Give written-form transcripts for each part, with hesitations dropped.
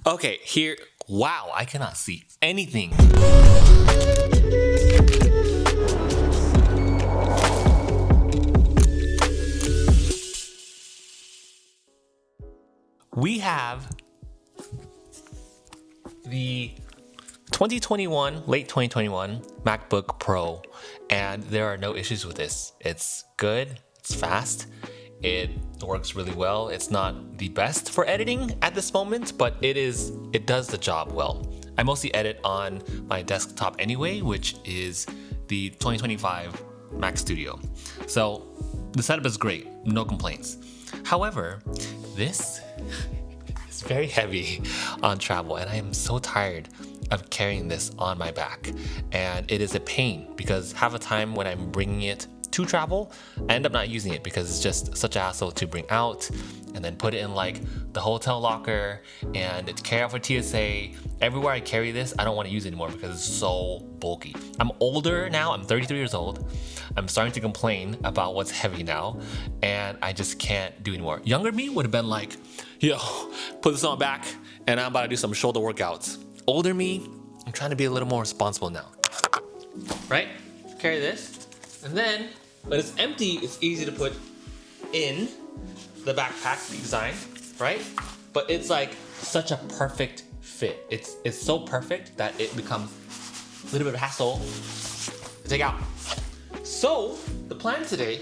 Okay, here, wow, I cannot see anything. We have the 2021, late 2021 MacBook Pro, and there are no issues with this. It's good, it's fast, it works really well. It's not the best for editing at this moment, but it does the job well. I mostly edit on my desktop anyway, which is the 2025 Mac Studio. So the setup is great, no complaints. However, this is very heavy on travel, and I am so tired of carrying this on my back. And it is a pain because half the time when I'm bringing it to travel, I end up not using it because it's just such a hassle to bring out and then put it in like the hotel locker and to carry out for TSA. Everywhere I carry this, I don't want to use it anymore because it's so bulky. I'm older now, I'm 33 years old. I'm starting to complain about what's heavy now, and I just can't do anymore. Younger me would have been like, yo, put this on my back and I'm about to do some shoulder workouts. Older me, I'm trying to be a little more responsible now. Right? Carry this, and then when it's empty, it's easy to put in the backpack design, right? But it's like such a perfect fit. It's so perfect that it becomes a little bit of a hassle to take out. So the plan today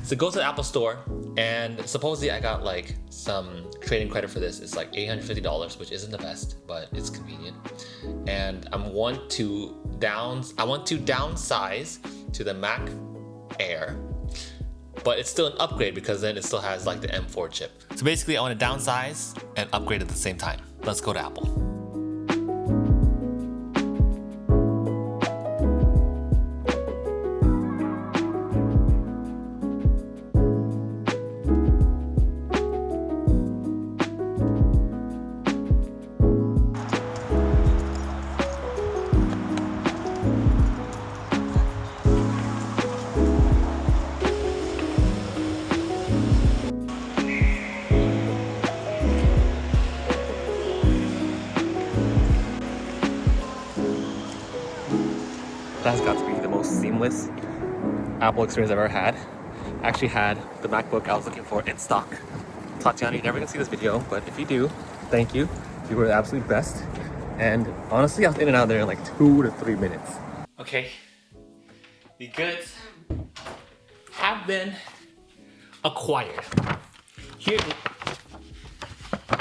is to go to the Apple Store, and supposedly I got like some trading credit for this. It's like $850, which isn't the best, but it's convenient. And I want to downsize to the Mac Air, but it's still an upgrade because then it still has like the M4 chip. So basically I want to downsize and upgrade at the same time. Let's go to Apple. That's got to be the most seamless Apple experience I've ever had. I actually had the MacBook I was looking for in stock. Tatiana, you're never gonna see this video, but if you do, thank you. You were the absolute best. And honestly, I was in and out there in like 2 to 3 minutes. Okay, the goods have been acquired. Here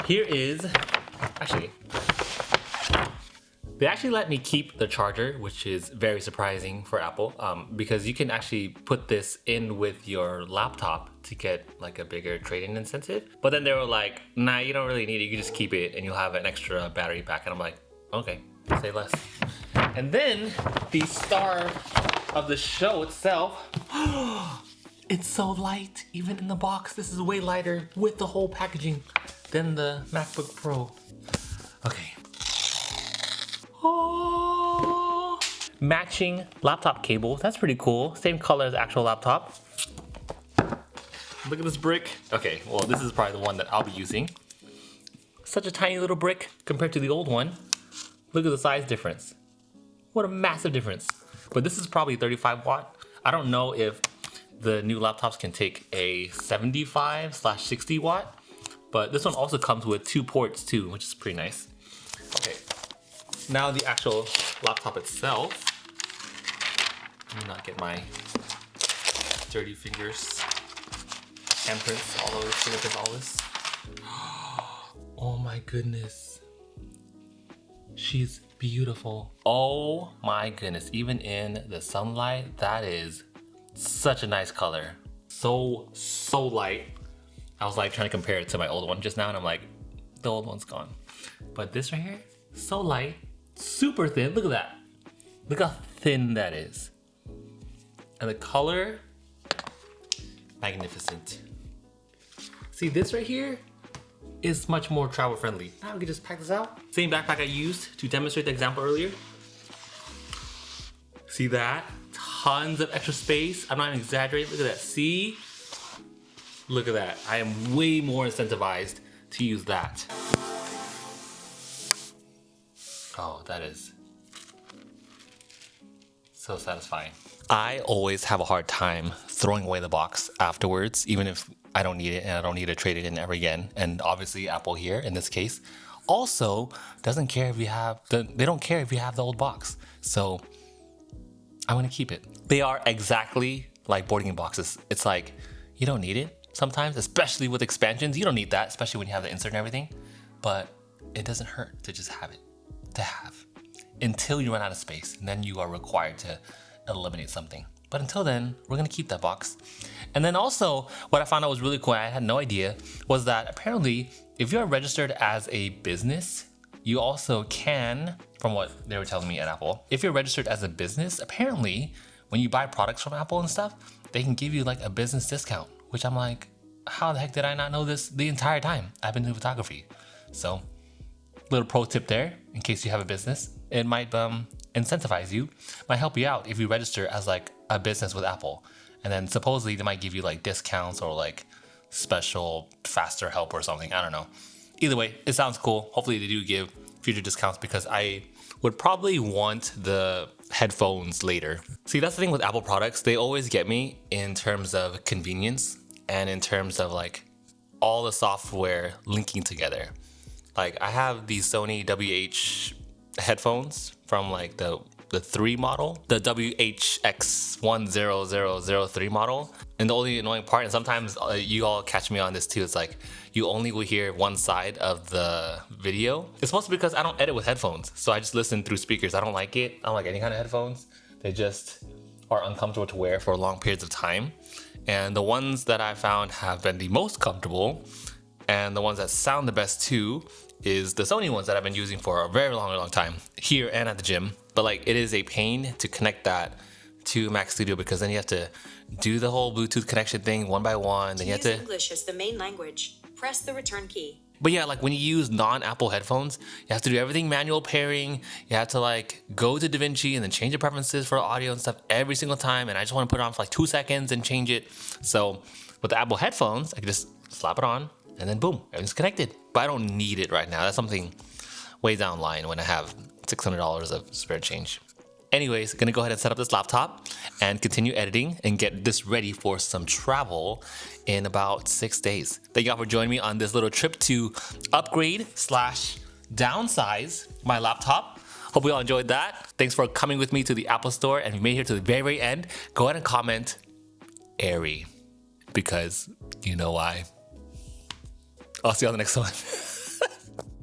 is, actually, they actually let me keep the charger, which is very surprising for Apple, because you can actually put this in with your laptop to get like a bigger trade-in incentive. But then they were like, nah, you don't really need it. You can just keep it and you'll have an extra battery pack. And I'm like, okay, say less. And then the star of the show itself, it's so light, even in the box. This is way lighter with the whole packaging than the MacBook Pro. Okay. Oh, matching laptop cable. That's pretty cool. Same color as actual laptop. Look at this brick. Okay, well, this is probably the one that I'll be using. Such a tiny little brick compared to the old one. Look at the size difference. What a massive difference. But this is probably 35 watt. I don't know if the new laptops can take a 75/60 watt, but this one also comes with 2 ports too, which is pretty nice. Okay. Now the actual laptop itself. Let me not get my dirty fingers, handprints, all those, fingerprints, all this. Oh my goodness. She's beautiful. Oh my goodness. Even in the sunlight, that is such a nice color. So light. I was like trying to compare it to my old one just now, and I'm like, the old one's gone. But this right here, so light. Super thin. Look at that. Look how thin that is. And the color, magnificent. See, this right here is much more travel friendly. Now we can just pack this out. Same backpack I used to demonstrate the example earlier. See that? Tons of extra space. I'm not even exaggerating. Look at that. See? Look at that. I am way more incentivized to use that. Oh, that is so satisfying. I always have a hard time throwing away the box afterwards, even if I don't need it and I don't need to trade it in ever again. And obviously Apple here in this case also doesn't care if you have they don't care if you have the old box. So I'm gonna keep it. They are exactly like boarding boxes. It's like you don't need it sometimes, especially with expansions. You don't need that, especially when you have the insert and everything. But it doesn't hurt to just have it, to have, until you run out of space, and then you are required to eliminate something. But until then, we're gonna keep that box. And then also, what I found out was really cool, I had no idea, was that apparently, if you're registered as a business, you also can, from what they were telling me at Apple, if you're registered as a business, apparently, when you buy products from Apple and stuff, they can give you like a business discount, which I'm like, how the heck did I not know this the entire time I've been doing photography? So, little pro tip there, in case you have a business, it might incentivize you, might help you out if you register as like a business with Apple. And then supposedly they might give you like discounts or like special faster help or something. I don't know. Either way, it sounds cool. Hopefully they do give future discounts because I would probably want the headphones later. See, that's the thing with Apple products. They always get me in terms of convenience and in terms of like all the software linking together. Like I have these Sony WH headphones from like the 3 model, the WHX10003 model. And the only annoying part, and sometimes you all catch me on this too, it's like you only will hear one side of the video. It's mostly because I don't edit with headphones, so I just listen through speakers. I don't like it. I don't like any kind of headphones. They just are uncomfortable to wear for long periods of time. And the ones that I found have been the most comfortable and the ones that sound the best too is the Sony ones that I've been using for a very long time here and at the gym. But like it is a pain to connect that to Mac Studio because then you have to do the whole Bluetooth connection thing one by one. Then you have to English as the main language. Press the return key. But yeah, like when you use non-Apple headphones, you have to do everything manual pairing. You have to like go to DaVinci and then change the preferences for audio and stuff every single time. And I just want to put it on for like 2 seconds and change it. So with the Apple headphones, I can just slap it on and then boom, everything's connected. But I don't need it right now. That's something way down the line when I have $600 of spare change. Anyways, gonna go ahead and set up this laptop and continue editing and get this ready for some travel in about 6 days. Thank y'all for joining me on this little trip to upgrade / downsize my laptop. Hope you all enjoyed that. Thanks for coming with me to the Apple Store, and if you made it here to the very end, go ahead and comment airy because you know why. I'll see you on the next one.